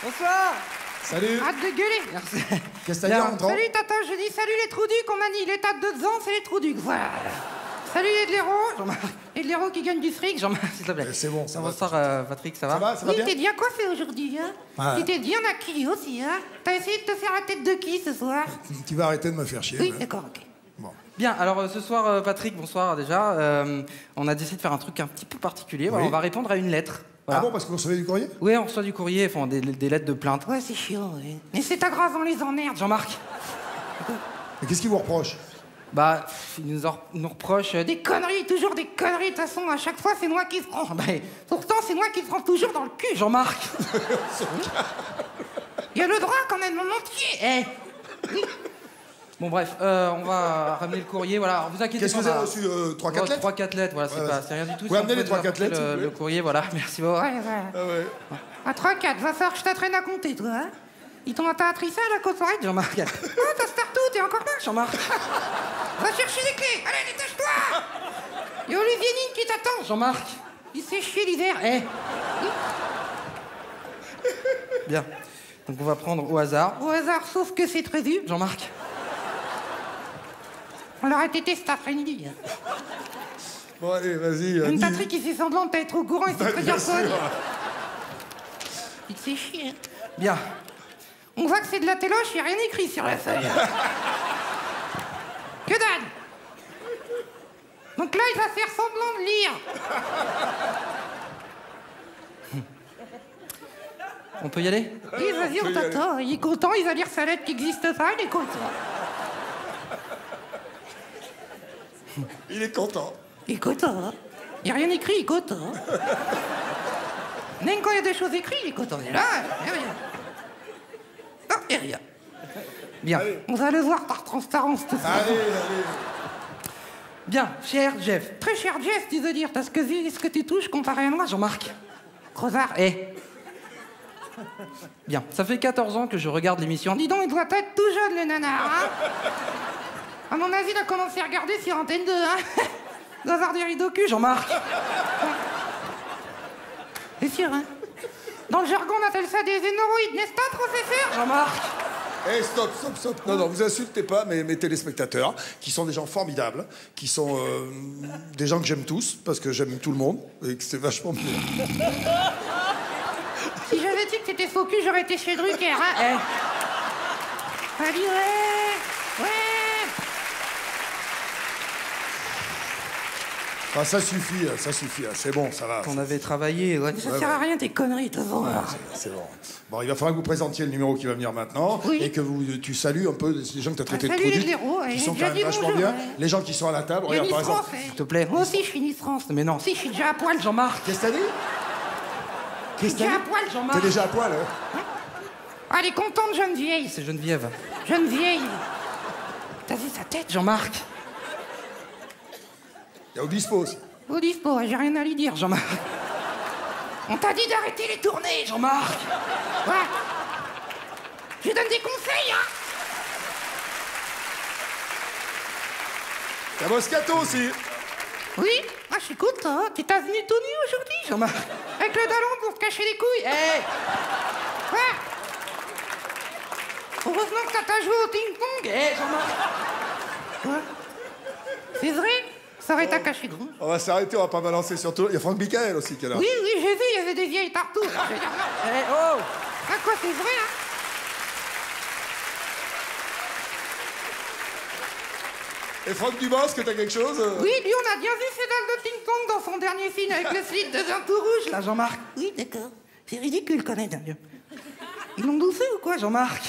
Bonsoir. Salut. Arrête de gueuler. Merci. Qu'est-ce que t'as dit en rentrant? Salut tata, je dis salut les trous ducs, on m'a dit les tas de 2 ans, c'est les trous ducs, voilà. Salut les de l'héros, Jean-Marc. Et de l'héros qui gagne du fric, Jean-Marc, s'il te plaît. C'est bon, ça va. Bonsoir Patrick, ça va? Ça va, ça va Oui, bien? t'es bien coiffé aujourd'hui, hein. Ouais. Tu t'es bien maquillé aussi, hein. T'as essayé de te faire la tête de qui ce soir? Tu vas arrêter de me faire chier. Oui, ouais. d'accord, ok. Bon. Bien, alors ce soir, Patrick, bonsoir déjà. On a décidé de faire un truc un petit peu particulier. Voilà, Oui. on va répondre à une lettre. Voilà. Ah bon, parce que vous recevez du courrier? Oui, on reçoit du courrier, enfin, des lettres de plainte. Ouais, c'est chiant, ouais. Mais c'est pas grave, on les emmerde, Jean-Marc, Et qu'est-ce qu'ils vous reprochent? bah, il nous reproche Des conneries, toujours des conneries, de toute façon, à chaque fois, c'est moi qui se prends. bah, Pourtant, c'est moi qui se prends toujours dans le cul. Jean-Marc. Il y a le droit quand même, mon entier. Eh. Bon, bref, on va ramener le courrier, voilà. Alors, vous inquiétez pas. Qu'est-ce que vous avez reçu? 3-4 lettres? 3-4 lettres, voilà, Ouais, c'est rien du tout. Vous amenez Si on les peut nous 3-4 lettres, apporter s'il vous plaît. le courrier, voilà, merci beaucoup. Ouais. Ah ouais. À 3-4, va falloir que je t'apprenne à compter, toi, hein. Ils t'ont attrapé ça, la côte-oreille, Jean-Marc. Oh, t'as starté, t'es encore là, Jean-Marc. Va chercher les clés. Allez, détache-toi. Il y a Olivier Nine qui t'attend. Jean-Marc. Il s'est chié l'hiver. Eh. Bien. Donc on va prendre au hasard. Au hasard, sauf que c'est prévu. Jean-Marc. On l'aurait été cet après-midi. Hein. Bon, allez, vas-y. Même dis- Patrick, il fait semblant de pas être au courant, il sait pas Bien dire quoi. sûr. Il te fait chier. Hein. Bien. On voit que c'est de la téloche, il n'y a rien écrit sur la feuille. Que dalle. Donc là, il va faire semblant de lire. On peut y aller? Oui, vas-y, on t'attend. Il est content, il va lire sa lettre qui n'existe pas, il est content. Il est content. Il est content, hein. Il n'y a rien écrit, il est content. Même quand il y a des choses écrites, il est content. Et là, il n'y a rien. Non, il n'y a rien. Bien. On va le voir par transparence, tout ça. Allez. Bien, cher Jeff. Très cher Jeff, tu veux dire, parce que vu ce que tu touches comparé à moi, Jean-Marc. Crozard, Eh. Bien, ça fait 14 ans que je regarde l'émission. dis donc, il doit être tout jeune, le nanar, hein. À mon avis, il a commencé à regarder sur Antenne 2, hein. Il doit avoir des rideaux cul, Jean-Marc. C'est sûr, hein. Dans le jargon, on appelle ça des hémorroïdes, n'est-ce pas, professeur? Jean-Marc. Eh, stop. Non, vous insultez pas mes téléspectateurs, qui sont des gens formidables, qui sont des gens que j'aime tous, parce que j'aime tout le monde, et que c'est vachement bien. Si j'avais dit que t'étais faux cul, j'aurais été chez Drucker, hein. Eh. Allez, ouais. Ah, ça suffit, c'est bon, ça va. On avait travaillé, ouais. Ça sert à rien tes conneries, de toute façon. C'est bon. Bon, il va falloir que vous présentiez le numéro qui va venir maintenant, Oui. et que tu salues un peu les gens que tu as traités de salut les produits, blaireaux, ouais. qui sont J'ai quand dit même vachement bonjour, bien. ouais. Les gens qui sont à la table, Il y a regarde par Nice exemple. France, S'il te plaît. Moi aussi, je suis Nice France. Mais non. Si, je suis déjà à poil, Jean-Marc. Qu'est-ce que t'as dit? Je suis déjà à poil, T'es Jean-Marc. déjà à poil, hein? Ah, elle est contente, jeune vieille. C'est Geneviève. Jeune vieille. T'as vu sa tête, Jean-Marc. Il y a Obispo aussi. Au dispo, j'ai rien à lui dire, Jean-Marc. On t'a dit d'arrêter les tournées, Jean-Marc. Ouais. Je lui donne des conseils, hein. Il y a Moscato aussi. Oui, ah, je suis content. Tu t'as venu tout nu aujourd'hui, Jean-Marc. avec le dallon pour te cacher les couilles. Eh. Ouais. Heureusement que t'as joué au ping-pong. Eh, Jean-Marc. Ouais. C'est vrai? Ça aurait été caché gros. On va s'arrêter, on va pas balancer sur tout. Il y a Franck Michael aussi qui est là. Oui, j'ai vu, il y avait des vieilles partout. Je veux dire, non. Eh, oh. Ah quoi, c'est vrai, hein? Et Franck Dubosc, t'as quelque chose? Oui, lui, on a bien vu ses dalles de ping-pong dans son dernier film avec le slip de vin tout rouge, là. Là, Jean-Marc. Oui, d'accord. C'est ridicule, quand même. Ils l'ont doucé ou quoi, Jean-Marc.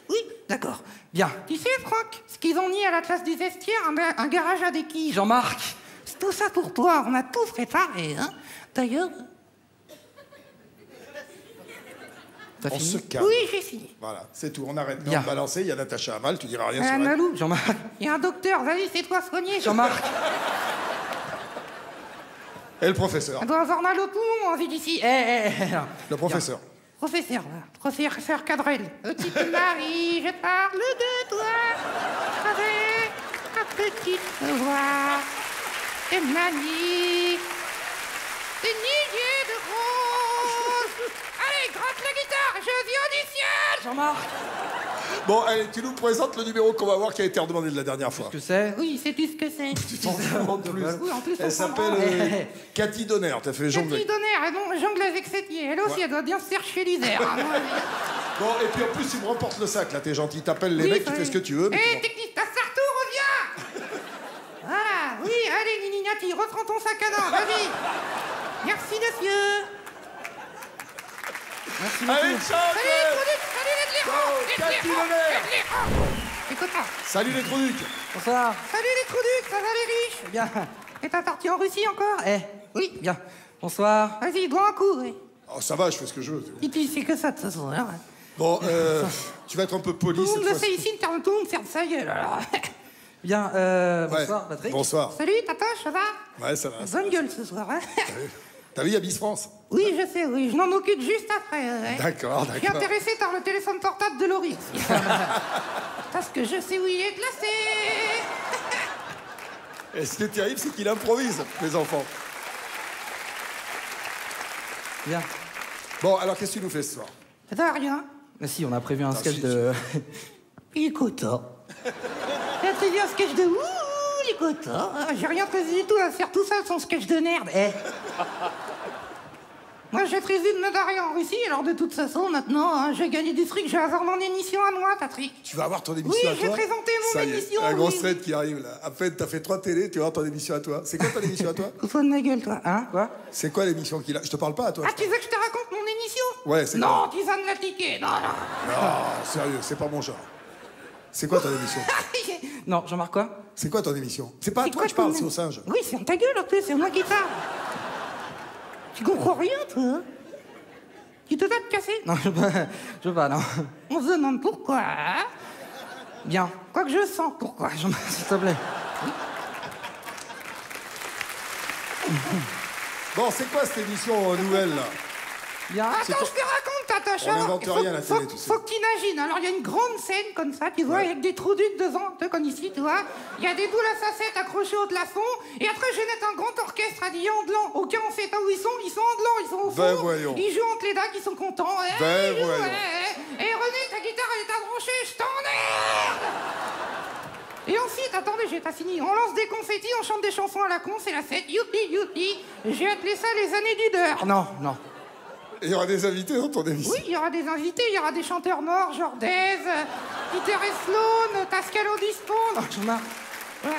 Oui, d'accord. Bien. Tu sais, Franck, ce qu'ils ont mis à la place du vestiaire, un garage à des quilles. Jean-Marc. C'est tout ça pour toi, on a tout préparé, hein. D'ailleurs... T'as On fini? se calme. Oui, j'ai fini. Voilà, c'est tout, on arrête. Bien. On va balancer, il y a Natacha Amal, tu diras rien sur Un elle. malou. Jean-Marc. Il y a un docteur, vas-y, fais-toi soigner. Jean-Marc. Et le professeur. On doit avoir mal au poumon, envie d'ici. Le professeur. Professeur, là. Professeur Cadrel. Petite Marie, je parle de toi. Avec ta petite voix. Tes manies. Tes milliers de roses. Allez, gratte la guitare, je viens Jean-Marc. Bon, allez, tu nous présentes le numéro qu'on va voir qui a été redemandé de la dernière fois. Qu'est-ce que c'est? Oui, sais-tu ce que c'est? Tu t'en fous en plus. Oui, en plus, on Elle s'appelle Cathy Donner, t'as fait jongler. Cathy Donner, elle jongle avec ses pieds. Elle aussi, elle doit bien se faire chier l'hiver. Hein, moi. Bon, et puis en plus, tu me remportes le sac, là, t'es gentil. T'appelles les Oui, mecs, tu ça fais y ce est. que tu veux. mais tu m'en- Technique, ta sartou, reviens. Voilà, oui, allez, Nininati, reprends ton sac à dos, vas-y. Merci, monsieur. Merci Allez, beaucoup. ciao, Salut les Jeff. produits, salut les Ciao, Cathy Donner. Écoute ça. Salut les Trouducs. Bonsoir. Salut les trouducs, ça va les riches? Bien. Et t'as parti en Russie encore? Eh, Oui. bien. Bonsoir. Vas-y, dois un coup, oui. Oh, ça va, je fais ce que je veux. Et puis, c'est que ça, de toute façon. Hein. Bon, tu vas être un peu poli Tout le cette monde le sait fois-ci. ici, tout le monde sert de sa gueule, alors. Bien, Ouais. bonsoir Patrick. Bonsoir. Salut, Tatoche, ça va? Ouais, ça va. Bonne gueule ce soir, hein. T'as vu, il y a Miss France. Oui, je sais, oui, je m'en occupe juste après. Ouais. D'accord, Je suis d'accord. intéressé par le téléphone portable de Laurie aussi. Parce que je sais où il est placé. Et ce qui est terrible, c'est qu'il improvise, les enfants. Bien. Bon, alors qu'est-ce que tu nous fais ce soir? Ça va, rien. Mais si, on a prévu un sketch si, de... Écoute, t'as prévu un sketch de ouh, les quotas. J'ai rien prévu du tout à faire tout seul son sketch de merde. Eh, Moi, j'ai prévu de me barrer en Russie, alors de toute façon, maintenant, hein, j'ai gagné du fric, je vais avoir mon émission à moi, Patrick. Tu vas avoir ton émission Oui, à j'ai toi? présenté mon Ça y est, émission, la grosse oui. traite qui arrive, là. À peine, t'as fait 3 télés, tu vas avoir ton émission à toi. C'est quoi ton émission à toi? Fous de ma gueule, toi. hein, quoi? C'est quoi l'émission qu'il a? Je te parle pas à toi. Ah, tu veux que je te raconte mon émission? Ouais, c'est Non, tu vas me la piquer, non, non. Non, sérieux, c'est pas mon genre. C'est quoi ton émission? Non, Jean-Marc, quoi? C'est quoi ton émission? C'est pas à C'est toi quoi que je parle, ton- c'est au singe. Oui, c'est en ta gueule, en plus, c'est moi qui parle. Tu comprends rien, toi? Tu te vas te casser? Non, je veux pas, non. On se demande pourquoi. Hein? Bien. Quoi que je sens, pourquoi? Jean-Marc, s'il te plaît. Bon, c'est quoi cette émission nouvelle, là? Bien. Attends, je te raconte, Tatoche. On alors, n'invente faut- rien à la télé, faut- tu sais. Faut que t'imagines. Alors, il y a une grande scène comme ça, tu vois, avec des trous ducs devant, un peu comme ici, tu vois. Il y a des boules à facettes accrochées au plafond. Et après, je vais mettre un grand orchestre habillé en blanc. Aucun on sait pas où ils sont en blanc, ils sont au fond. Ben voyons. Ils jouent en clédac, ils sont contents. Ben ils jouent, voyons. Et René, ta guitare, elle est à brancher, je t'emmerde. Et ensuite, attendez, j'ai pas fini. On lance des confettis, on chante des chansons à la con, c'est la fête. Youpi, youpi. J'ai appelé ça les années du beurre. Non, non. Et il y aura des invités dans ton émission. Oui, il y aura des invités, il y aura des chanteurs morts, genre Dez, Peter et Sloan, Pascal Obispo. Non, Jean-Marc. Ouais.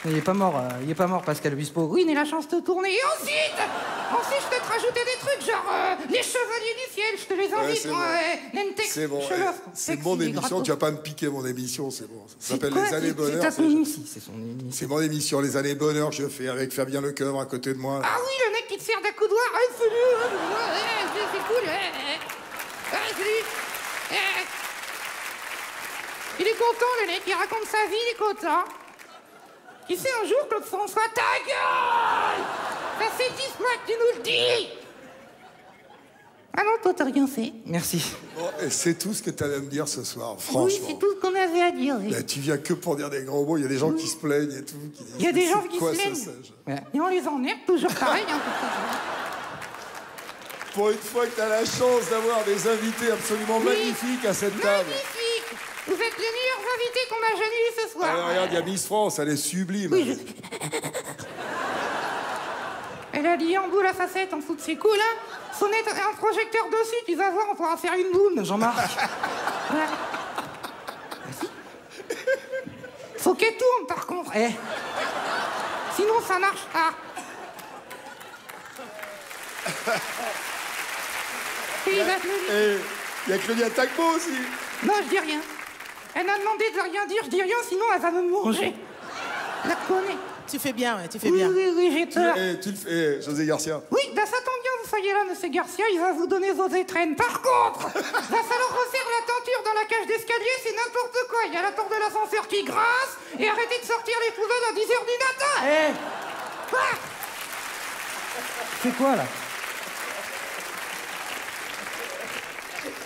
Il est pas mort, Pascal Obispo. Oui, mais la chance de tourner. Et ensuite, je peux te rajouter des trucs, genre les Chevaliers du Ciel, je te les invite, c'est moi. bon. Nentex, C'est bon, je l'offre. c'est Texte, mon il est émission, gratos. tu vas pas me piquer mon émission, c'est bon. Ça C'est s'appelle quoi, Les Années c'est Bonheur. ta c'est- ton émission. Si, c'est son émission. C'est mon émission, Les Années Bonheur, que je fais avec Fabien Lecoeuvre à côté de moi. Ah oui, le mec qui te sert d'accoudoir. Ah, salut, c'est cool. Ah, salut. Il est content, le mec, il raconte sa vie, il est content. Tu sais, un jour, Claude François, ta gueule! Ça fait 10 mois que tu nous le dis! Ah non, toi, t'as rien fait. Merci. Bon, et c'est tout ce que tu allais me dire ce soir, Oui, franchement. c'est tout ce qu'on avait à dire. oui. Là, tu viens que pour dire des gros mots, il y a des gens qui se plaignent et tout. Qui disent, Il y a des mais gens c'est qui quoi se ce plaignent. singe Ouais. Et on les emmerde, toujours pareil. Hein, Pour une fois que tu as la chance d'avoir des invités absolument Oui. magnifiques à cette table. magnifique! Vous êtes les meilleurs invités qu'on a jamais eu ce soir. Alors, regarde, il y a Miss France, elle est sublime. Oui, Elle a lié en boule à facette en dessous de ses coups, là. Son nez, un projecteur dessus, tu vas voir, on pourra faire une boum. Jean-Marc. Voilà. Vas-y. Faut qu'elle tourne, par contre. Eh, Sinon, ça marche pas. Et il va te le dire. Et il y a Claudia Tagbo aussi. Non, je dis rien. Elle m'a demandé de rien dire, je dis rien, sinon elle va me manger. La connais. Tu fais bien, ouais, tu fais Oui, bien. oui, oui, j'ai peur. Tu le fais, José Garcia. Oui, bah ça tombe bien, vous soyez là, monsieur Garcia, il va vous donner vos étrennes. Par contre, va falloir refaire la tenture dans la cage d'escalier, c'est n'importe quoi. Il y a la porte de l'ascenseur qui grince, et arrêtez de sortir les poubelles à 10h du matin. eh, Quoi c'est quoi, là?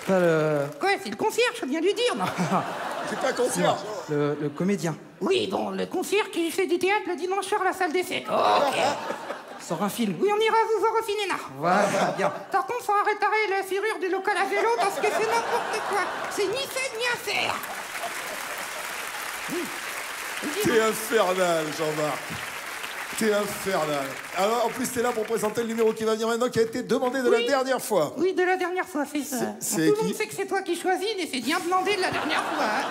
Pas le... Quoi, c'est le concierge, je viens de lui dire, non? C'est pas concierge. Le comédien. Oui, bon, le concierge qui fait du théâtre le dimanche soir à la salle des fêtes. Ok. Sors un film. Oui, on ira vous voir au cinéma. Voilà, bien. Par contre, faut arrêter la serrure du local à vélo parce que c'est n'importe quoi. C'est ni fait ni à faire. T'es infernal, Jean-Marc. T'es infernal. Alors, en plus, t'es là pour présenter le numéro qui va venir maintenant, qui a été demandé de la dernière fois. Oui, de la dernière fois, c'est ça. C'est Tout le qui monde sait que c'est toi qui choisis, mais c'est bien demandé de la dernière fois. Hein.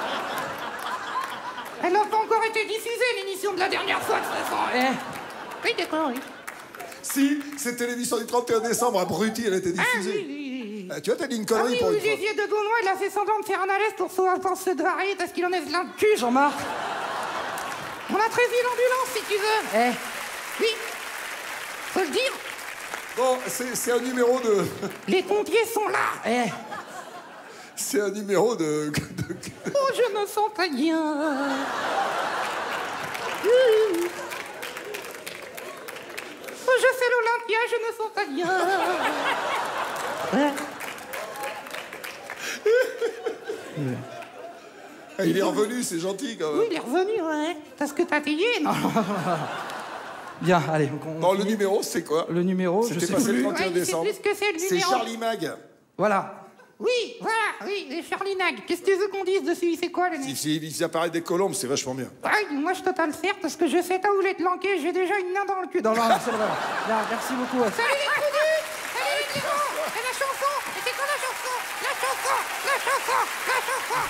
Elle n'a pas encore été diffusée, l'émission de la dernière fois, de toute façon. Oui, d'accord, oui. Si, c'était l'émission du 31 décembre, abruti, elle a été diffusée. Ah, oui. Tu vois, t'as dit une Ah connerie oui, pour une fois. Olivier de Daunois, il a fait semblant de faire un malaise pour se dorer parce qu'il en est plein de cul, Jean-Marc. On a très vite l'ambulance, si tu veux. Oui, faut le dire. Bon, c'est un numéro de... Les pompiers sont là. C'est un numéro de... Oh, je me sens pas bien. Oh, je fais l'Olympia, je me sens pas bien. Ah, il est revenu, c'est gentil quand même. Oui, il est revenu, ouais. Parce que t'as payé, non? Bien, allez. Bon, le numéro, c'est quoi? Le numéro, je C'était sais passé le plus. 31 Ouais, il sait décembre. plus ce que c'est, le C'est numéro. Charlie Mag. Voilà. Oui, voilà, oui, les Charlie Nag. Qu'est-ce que tu veux qu'on dise dessus? C'est quoi, le mec? Il apparaît des colombes, c'est vachement bien. Ouais, moi, je peux pas le faire parce que je sais pas où je vais te lanquer. J'ai déjà une main dans le cul. Non, c'est vrai. Bien, merci beaucoup. Salut les trudus! Salut les tyros! Et la chanson! Et c'est quoi la chanson? La chanson! La chanson! La chanson!